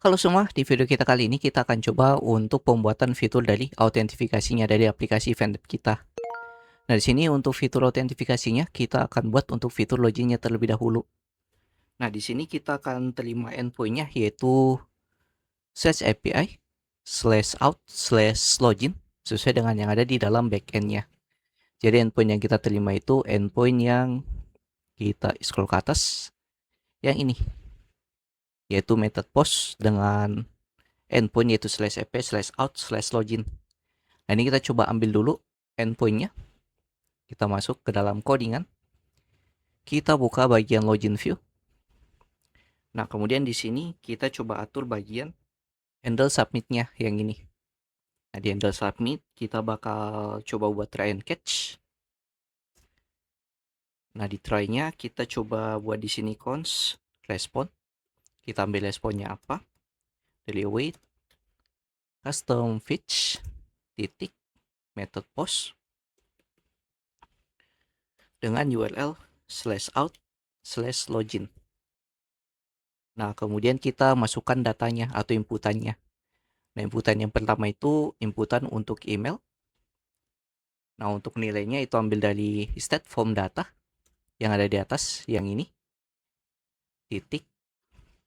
Halo semua, di video kita kali ini kita akan coba untuk pembuatan fitur dari autentifikasinya dari aplikasi Eventbrite kita. Nah, di sini untuk fitur autentifikasinya kita akan buat untuk fitur loginnya terlebih dahulu. Nah, di sini kita akan terima endpointnya yaitu slash API slash out slash login sesuai dengan yang ada di dalam backendnya. Jadi endpoint yang kita terima itu endpoint yang kita scroll ke atas yang ini, yaitu method post dengan endpoint yaitu slash ap slash out slash login. Nah, ini kita coba ambil dulu endpointnya. Kita masuk ke dalam codingan. Kita buka bagian login view. Nah, kemudian di sini kita coba atur bagian handle submitnya yang ini. Nah, di handle submit kita bakal coba buat try and catch. Nah, di try-nya kita coba buat di sini const respond. Kita ambil responnya apa? Daily await custom fetch titik method post dengan URL slash out slash login. Nah, kemudian kita masukkan datanya atau inputannya. Nah, inputan yang pertama itu inputan untuk email. Nah, untuk nilainya itu ambil dari state form data yang ada di atas yang ini. Titik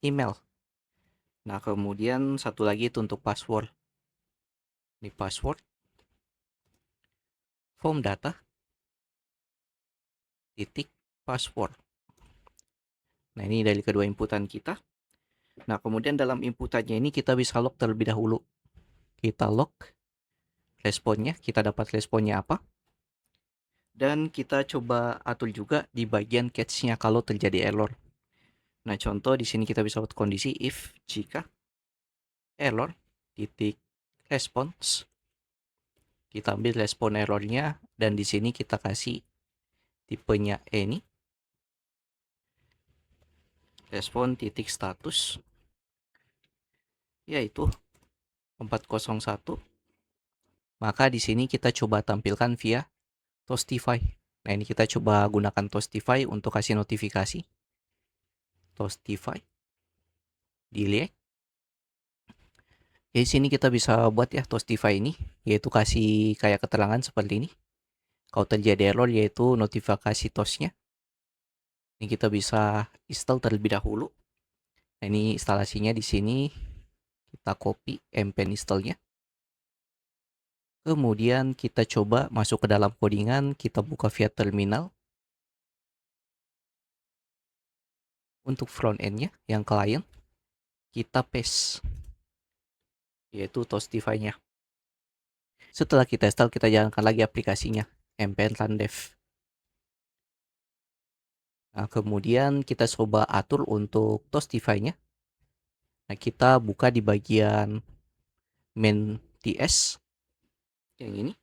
email. Nah, kemudian satu lagi itu untuk password. Ini password form data titik password. Nah, ini dari kedua inputan kita. Nah, kemudian dalam inputannya ini kita bisa log terlebih dahulu. Kita log responnya, kita dapat responnya apa. Dan kita coba atur juga di bagian catch-nya kalau terjadi error. Nah, contoh di sini kita bisa buat kondisi if jika error titik response. Kita ambil respon errornya dan di sini kita kasih tipenya any. Respon titik status yaitu 401. Maka di sini kita coba tampilkan via Toastify. Nah, ini kita coba gunakan Toastify untuk kasih notifikasi. Toastify delete. Di sini kita bisa buat ya Toastify ini, yaitu kasih kayak keterangan seperti ini. Kalau terjadi error yaitu notifikasi TOS-nya. Ini kita bisa install terlebih dahulu. Nah, ini instalasinya di sini. Kita copy npm install-nya. Kemudian kita coba masuk ke dalam codingan, kita buka via terminal. Untuk front end-nya yang client, kita paste yaitu Toastify-nya. Setelah kita install, kita jalankan lagi aplikasinya, npm run dev. Nah, kemudian kita coba atur untuk Toastify-nya. Nah, kita buka di bagian main ts yang ini.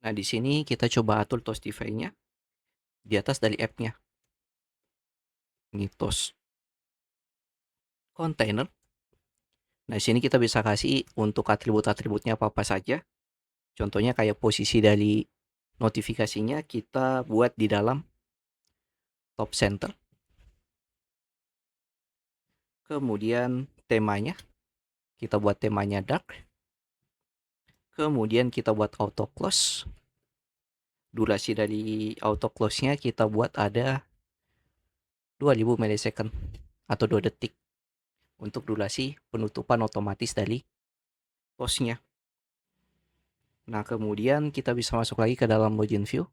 Nah, di sini kita coba atur Toastify-nya di atas dari app-nya. Ini Toast container. Nah, di sini kita bisa kasih untuk atribut-atributnya apa-apa saja. Contohnya kayak posisi dari notifikasinya kita buat di dalam top center. Kemudian temanya, kita buat temanya dark. Kemudian kita buat auto close. Durasi dari auto close-nya kita buat ada 2000 milisecond atau 2 detik untuk durasi penutupan otomatis dari close-nya. Nah, kemudian kita bisa masuk lagi ke dalam login view.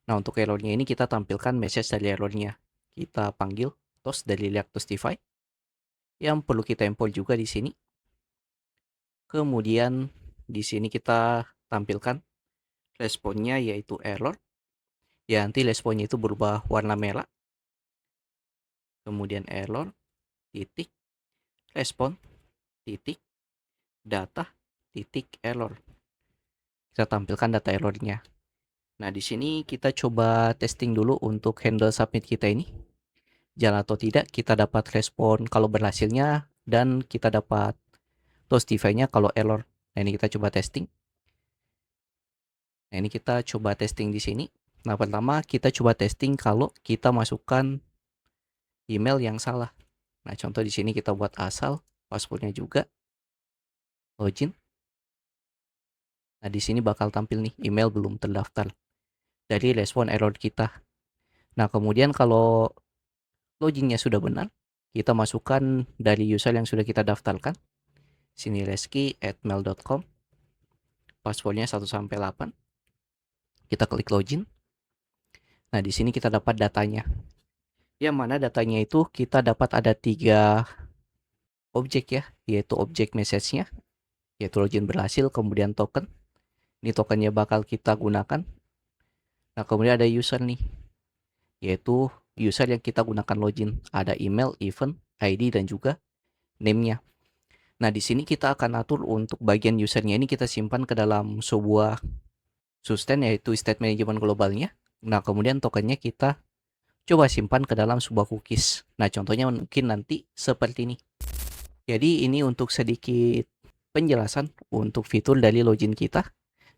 Nah, untuk errornya ini kita tampilkan message dari errornya. Kita panggil toast dari React Toastify yang perlu kita import juga di sini. Kemudian di sini kita tampilkan responnya yaitu error. Ya, nanti responnya itu berubah warna merah. Kemudian error titik respon titik data titik error. Kita tampilkan data errornya. Nah, di sini kita coba testing dulu untuk handle submit kita ini. Jalan atau tidak, kita dapat respon kalau berhasilnya dan kita dapat Toastify-nya kalau error. Nah, ini kita coba testing. Nah, ini kita coba testing di sini. Nah, pertama kita coba testing kalau kita masukkan email yang salah. Nah, contoh di sini kita buat asal, passwordnya juga, login. Nah, di sini bakal tampil nih, email belum terdaftar dari respon error kita. Nah, kemudian kalau loginnya sudah benar, kita masukkan dari user yang sudah kita daftarkan. Sini reski@mail.com, passwordnya 1 sampai 8. Kita klik login. Nah, di sini kita dapat datanya. Yang mana datanya itu kita dapat ada 3 objek ya, yaitu objek message-nya, yaitu login berhasil, kemudian token. Ini tokennya bakal kita gunakan. Nah, kemudian ada user nih, yaitu user yang kita gunakan login. Ada email, event, ID, dan juga name-nya. Nah, di sini kita akan atur untuk bagian usernya ini kita simpan ke dalam sebuah sustain, yaitu state management globalnya. Nah, kemudian tokennya kita coba simpan ke dalam sebuah cookies. Nah, contohnya mungkin nanti seperti ini. Jadi ini untuk sedikit penjelasan untuk fitur dari login kita.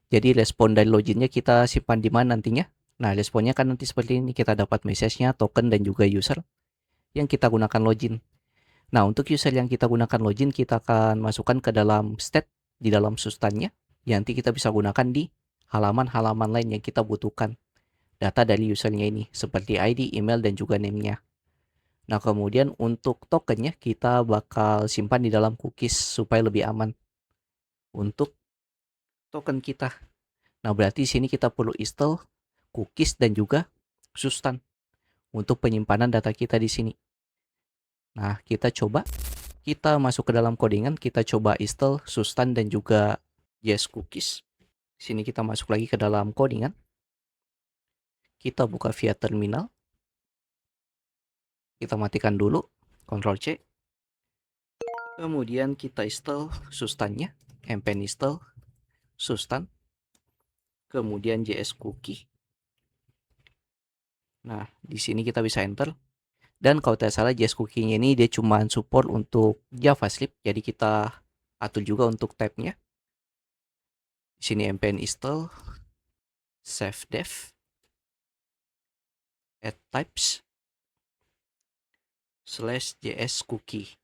Jadi respon dari loginnya kita simpan di mana nantinya. Nah, responnya kan nanti seperti ini. Kita dapat message-nya, token, dan juga user yang kita gunakan login. Nah, untuk user yang kita gunakan login, kita akan masukkan ke dalam state di dalam sustannya. Yang nanti kita bisa gunakan di halaman-halaman lain yang kita butuhkan data dari usernya ini, seperti ID, email, dan juga name-nya. Nah, kemudian untuk tokennya kita bakal simpan di dalam cookies supaya lebih aman untuk token kita. Nah, berarti sini kita perlu install cookies dan juga sustan untuk penyimpanan data kita di sini. Nah, kita masuk ke dalam codingan, kita coba install sustan dan juga yes cookies. Sini kita masuk lagi ke dalam codingan. Kita buka via terminal. Kita matikan dulu, Ctrl C. Kemudian kita install sustannya, npm install sustan, kemudian js cookie. Nah, di sini kita bisa enter. Dan kalau tidak salah JS cookie-nya ini dia cuma support untuk JavaScript, jadi kita atur juga untuk tab-nya. Di sini npm install save dev add types /js cookie.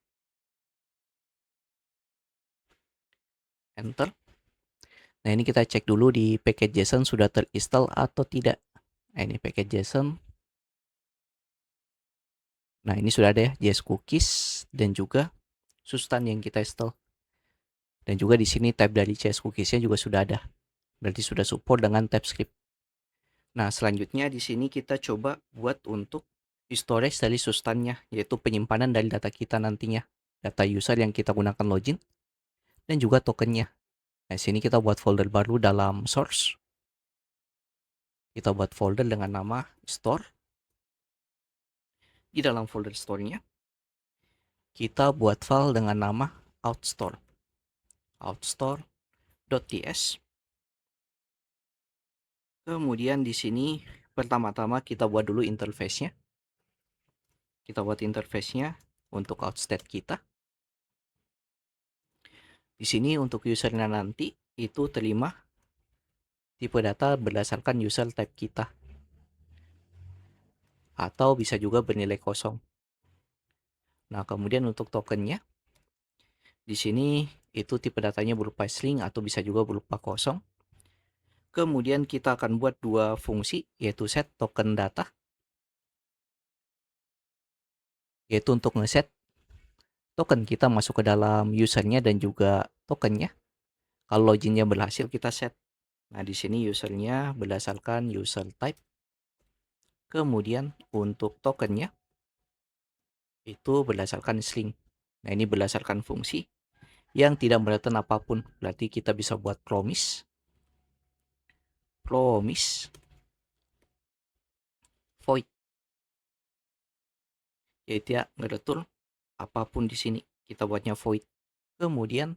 Enter. Nah, ini kita cek dulu di package JSON sudah terinstall atau tidak. Nah, ini package JSON. Nah, ini sudah ada ya, JS cookies dan juga sustan yang kita install. Dan juga di sini tab dari JS cookies-nya juga sudah ada. Berarti sudah support dengan TypeScript. Nah, selanjutnya di sini kita coba buat untuk storage dari sustannya, yaitu penyimpanan dari data kita nantinya. Data user yang kita gunakan login dan juga tokennya. Nah, sini kita buat folder baru dalam source. Kita buat folder dengan nama store. Di dalam folder store-nya, kita buat file dengan nama outstore. outstore.ts. Kemudian di sini pertama-tama kita buat dulu interface-nya. Kita buat interface-nya untuk outstate kita. Di sini untuk usernya nanti itu terima tipe data berdasarkan user type kita. Atau bisa juga bernilai kosong. Nah, kemudian untuk tokennya, di sini itu tipe datanya berupa string atau bisa juga berupa kosong. Kemudian kita akan buat 2 fungsi, yaitu set token data, yaitu untuk ngeset token kita masuk ke dalam usernya dan juga tokennya. Kalau loginnya berhasil kita set. Nah, di sini usernya berdasarkan user type. Kemudian untuk tokennya itu berdasarkan string. Nah, ini berdasarkan fungsi yang tidak mereturn apapun. Berarti kita bisa buat promise void, yaitu ya ngereturn apapun di sini. Kita buatnya void. Kemudian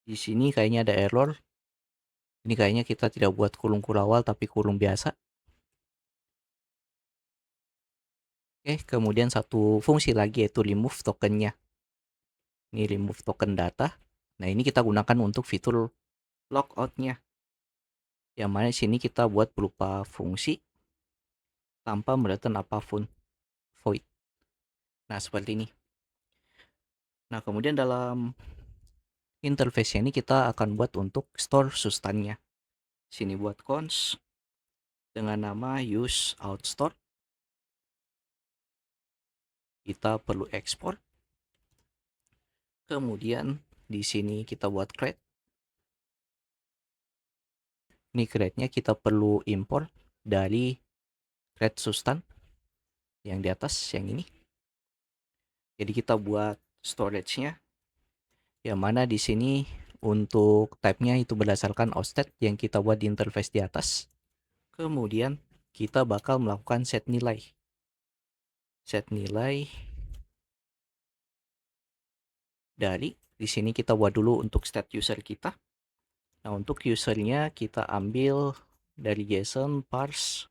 di sini kayaknya ada error. Ini kayaknya kita tidak buat kurung kurawal tapi kurung biasa. Oke, kemudian satu fungsi lagi yaitu remove tokennya. Ini remove token data. Nah, ini kita gunakan untuk fitur logout-nya. Yang mana di sini kita buat berupa fungsi tanpa mereturn apapun, void. Nah, seperti ini. Nah, kemudian dalam interface ini kita akan buat untuk store substannya. Sini buat cons dengan nama use out store. Kita perlu ekspor. Kemudian di sini kita buat create. Ini create-nya kita perlu import dari create substan yang di atas, yang ini. Jadi kita buat storage-nya, yang mana di sini untuk type-nya itu berdasarkan outstate yang kita buat di interface di atas. Kemudian kita bakal melakukan set nilai. Set nilai dari di sini kita buat dulu untuk state user kita. Nah, untuk usernya kita ambil dari JSON parse.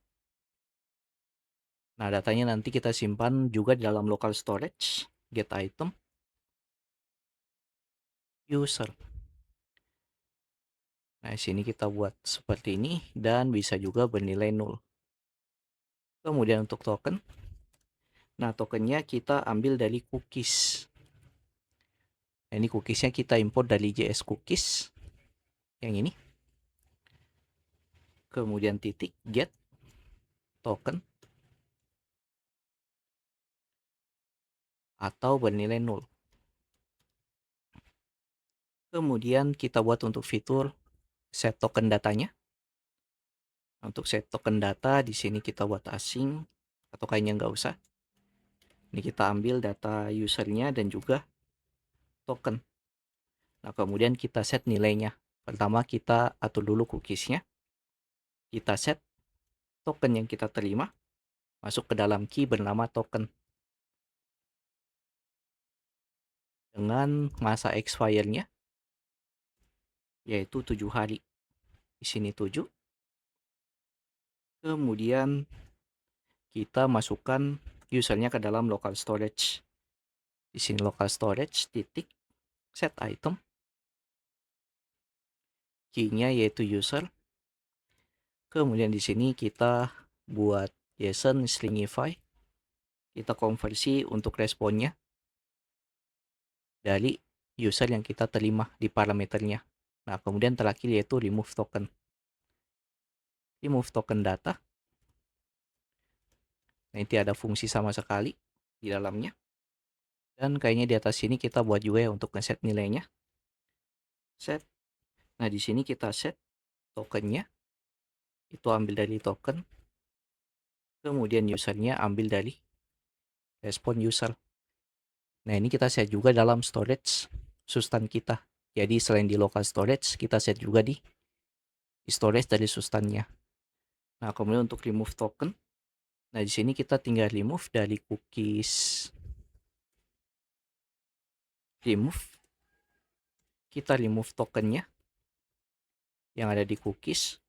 Nah, datanya nanti kita simpan juga di dalam local storage, get item, user. Nah, sini kita buat seperti ini dan bisa juga bernilai 0. Kemudian untuk token. Nah, tokennya kita ambil dari cookies. Nah, ini cookiesnya kita import dari JS cookies. Yang ini. Kemudian titik get token atau bernilai 0. Kemudian kita buat untuk fitur set token datanya. Untuk set token data di sini kita buat asing atau kayaknya nggak usah. Ini kita ambil data usernya dan juga token. Nah, kemudian kita set nilainya. Pertama kita atur dulu cookiesnya. Kita set token yang kita terima masuk ke dalam key bernama token dengan masa expire-nya yaitu 7 hari. Di sini 7. Kemudian kita masukkan usernya ke dalam local storage. Di sini local storage titik set item. Key-nya yaitu user. Kemudian di sini kita buat JSON stringify. Kita konversi untuk responnya dari user yang kita terima di parameternya. Nah, kemudian terakhir yaitu remove token. Remove token data. Nanti ada fungsi sama sekali di dalamnya. Dan kayaknya di atas sini kita buat juga ya untuk ngeset nilainya. Set. Nah, di sini kita set tokennya. Itu ambil dari token. Kemudian usernya ambil dari respon user. Nah, ini kita set juga dalam storage substan kita. Jadi selain di local storage, kita set juga di storage dari substannya. Nah, kemudian untuk remove token. Nah, di sini kita tinggal remove dari cookies. Remove. Kita remove tokennya yang ada di cookies.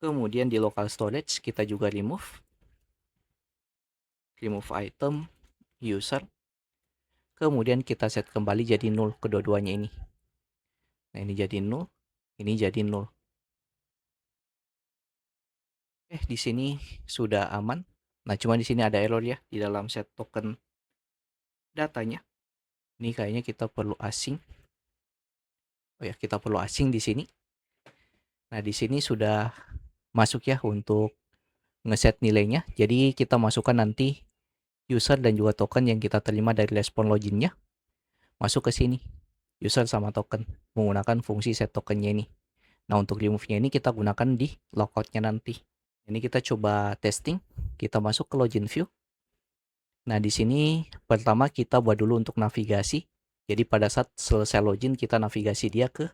Kemudian di local storage kita juga remove. Remove item, user. Kemudian kita set kembali jadi 0 kedua-duanya ini. Nah, ini jadi 0, ini jadi 0. Di sini sudah aman. Nah, cuma di sini ada error ya di dalam set token datanya. Ini kayaknya kita perlu asing. Oh ya, kita perlu asing di sini. Nah, di sini sudah masuk ya untuk ngeset nilainya. Jadi kita masukkan nanti user dan juga token yang kita terima dari respon loginnya masuk ke sini. User sama token menggunakan fungsi set tokennya ini. Nah, untuk remove-nya ini kita gunakan di logout-nya nanti. Ini kita coba testing. Kita masuk ke login view. Nah, di sini pertama kita buat dulu untuk navigasi. Jadi pada saat selesai login kita navigasi dia ke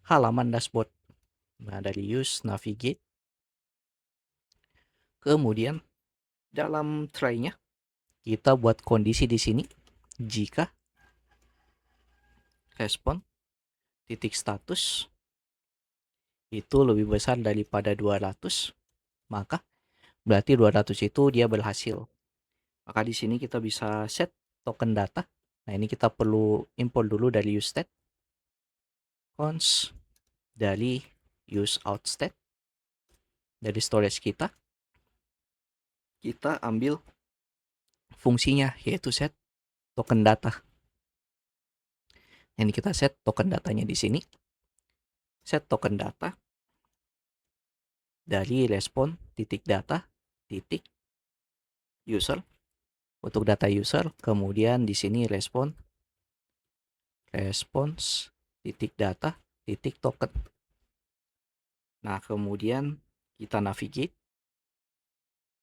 halaman dashboard. Nah, dari use navigate. Kemudian dalam try-nya kita buat kondisi di sini jika respon titik status itu lebih besar daripada 200, maka berarti 200 itu dia berhasil. Maka di sini kita bisa set token data. Nah, ini kita perlu import dulu dari useState. Cons dari useOutState. Dari storage kita. Kita ambil fungsinya, yaitu set token data. Ini kita set token datanya di sini. Set token data dari respon titik data titik user untuk data user, kemudian di sini respons titik data titik token. Nah, kemudian kita navigate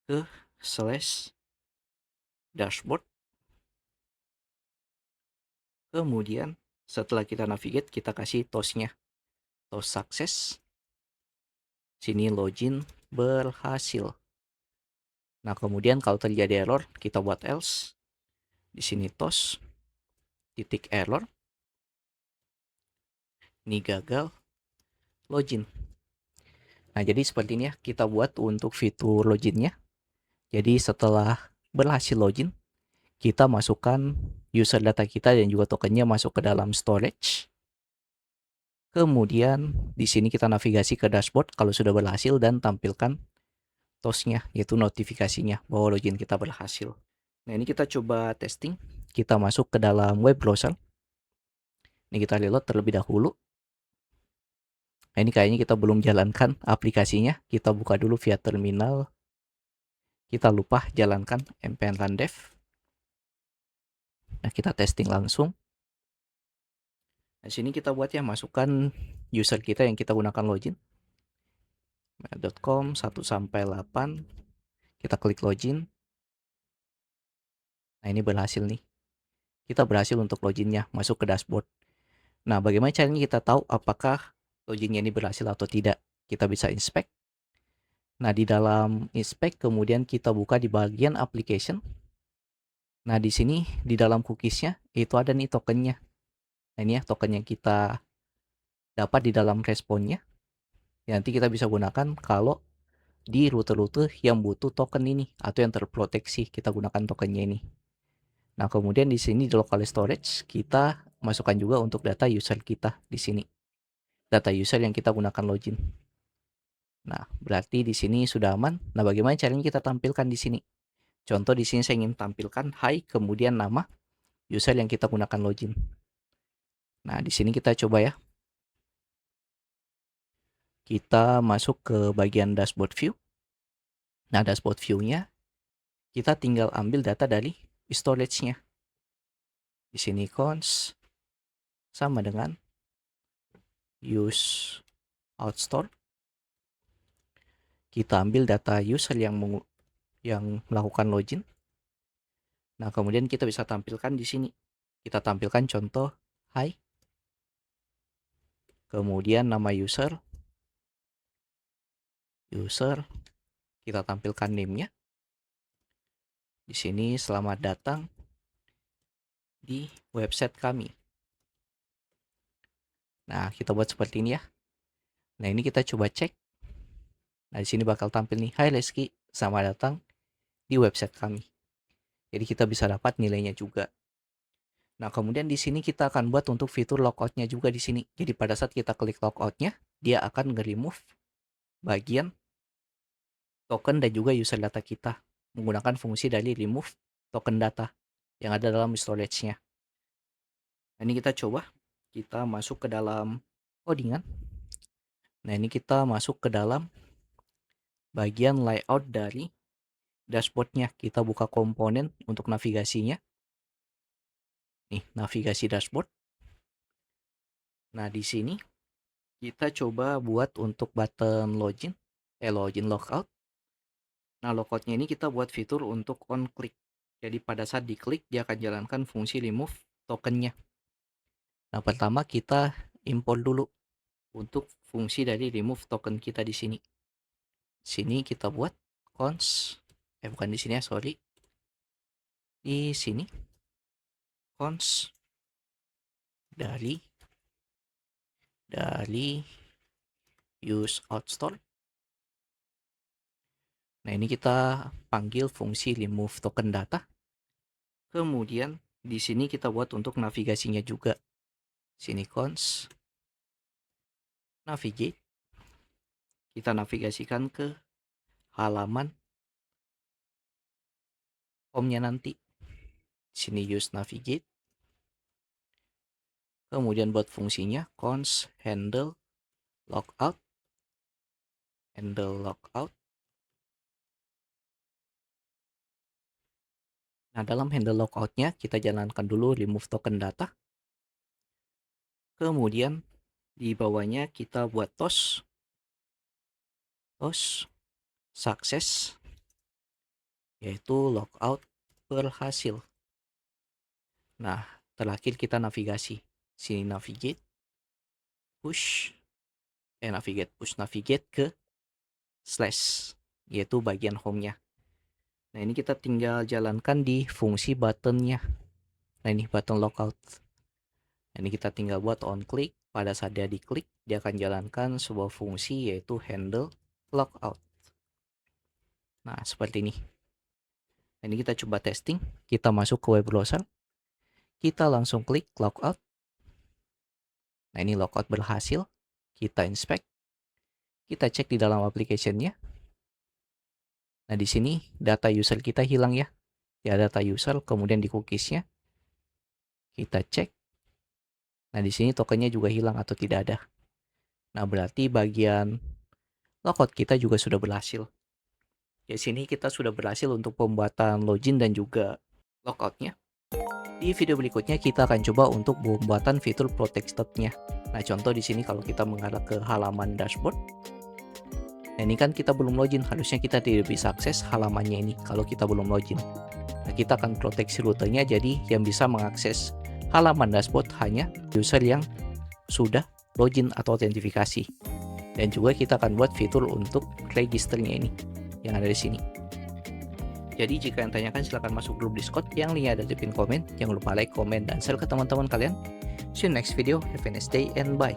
ke slash dashboard. Kemudian setelah kita navigate, kita kasih toast-nya. Toast sukses. Sini login berhasil. Nah, kemudian kalau terjadi error, kita buat else. Di sini toast titik error. Ini gagal login. Nah, jadi seperti ini ya kita buat untuk fitur loginnya. Jadi setelah berhasil login, kita masukkan user data kita dan juga tokennya masuk ke dalam storage. Kemudian di sini kita navigasi ke dashboard kalau sudah berhasil dan tampilkan toast-nya, yaitu notifikasinya bahwa login kita berhasil. Nah, ini kita coba testing. Kita masuk ke dalam web browser. Ini kita reload terlebih dahulu. Nah, ini kayaknya kita belum jalankan aplikasinya. Kita buka dulu via terminal. Kita lupa jalankan npm run dev. Nah, kita testing langsung. Nah, sini kita buat ya, masukkan user kita yang kita gunakan login. .com 1 sampai 8. Kita klik login. Nah, ini berhasil nih. Kita berhasil untuk loginnya, masuk ke dashboard. Nah, bagaimana caranya kita tahu apakah loginnya ini berhasil atau tidak? Kita bisa inspect. Nah, di dalam inspect kemudian kita buka di bagian application. Nah, di sini di dalam cookiesnya itu ada nih tokennya. Nah, ini ya token yang kita dapat di dalam responnya. Ya, nanti kita bisa gunakan kalau di rute-rute yang butuh token ini atau yang terproteksi, kita gunakan tokennya ini. Nah, kemudian di sini di local storage kita masukkan juga untuk data user kita di sini. Data user yang kita gunakan login. Nah, berarti di sini sudah aman. Nah, bagaimana caranya kita tampilkan di sini? Contoh di sini saya ingin tampilkan hi kemudian nama user yang kita gunakan login. Nah, di sini kita coba ya. Kita masuk ke bagian dashboard view. Nah, dashboard view-nya kita tinggal ambil data dari storage-nya. Di sini cons sama dengan use outstore. Kita ambil data user yang melakukan login. Nah, kemudian kita bisa tampilkan di sini. Kita tampilkan contoh hi. Kemudian nama user. Kita tampilkan name-nya. Di sini selamat datang di website kami. Nah, kita buat seperti ini ya. Nah, ini kita coba cek. Nah, di sini bakal tampil nih, "Hai Reski, selamat datang di website kami." Jadi kita bisa dapat nilainya juga. Nah, kemudian di sini kita akan buat untuk fitur logout-nya juga di sini. Jadi pada saat kita klik logout-nya, dia akan nge-remove bagian token dan juga user data kita menggunakan fungsi dari remove token data yang ada dalam storage-nya. Nah, ini kita coba. Kita masuk ke dalam codingan. Nah, ini kita masuk ke dalam bagian layout dari dashboard-nya. Kita buka komponen untuk navigasinya. Nih, navigasi dashboard. Nah, di sini kita coba buat untuk button login logout. Nah, logout-nya ini kita buat fitur untuk on click. Jadi pada saat diklik dia akan jalankan fungsi remove tokennya. Nah, pertama kita import dulu untuk fungsi dari remove token kita di sini. Sini kita buat cons bukan di sini ya, sorry. Di sini cons dari use outstore. Nah, ini kita panggil fungsi remove token data. Kemudian di sini kita buat untuk navigasinya juga. Sini cons navigate. Kita navigasikan ke halaman home-nya nanti. Sini use navigate. Kemudian buat fungsinya const handle logout. Handle logout. Nah, dalam handle logoutnya kita jalankan dulu remove token data. Kemudian di bawahnya kita buat toast success, yaitu logout berhasil. Nah, terakhir kita navigasi. Sini navigate, push navigate ke slash, yaitu bagian home-nya. Nah, ini kita tinggal jalankan di fungsi buttonnya. Nah, ini button logout. Nah, ini kita tinggal buat on click. Pada saat dia diklik, dia akan jalankan sebuah fungsi yaitu handle logout. Nah, seperti ini. Nah, ini kita coba testing. Kita masuk ke web browser. Kita langsung klik logout. Nah, ini logout berhasil. Kita inspect. Kita cek di dalam application-nya. Nah, di sini data user kita hilang ya. Ya, data user, kemudian di cookies-nya. Kita cek. Nah, di sini tokennya juga hilang atau tidak ada. Nah, berarti bagian logout kita juga sudah berhasil. Di sini kita sudah berhasil untuk pembuatan login dan juga logout-nya. Di video berikutnya kita akan coba untuk pembuatan fitur protected-nya. Nah, contoh di sini kalau kita mengarah ke halaman dashboard. Nah, ini kan kita belum login, harusnya kita tidak bisa akses halamannya ini kalau kita belum login. Nah, kita akan proteksi rutenya, jadi yang bisa mengakses halaman dashboard hanya user yang sudah login atau autentifikasi. Dan juga kita akan buat fitur untuk registernya ini yang ada di sini. Jadi jika yang tanyakan silahkan masuk grup Discord yang linknya ada di pin komen. Jangan lupa like, komen, dan share ke teman-teman kalian. See you next video. Have a nice day and bye.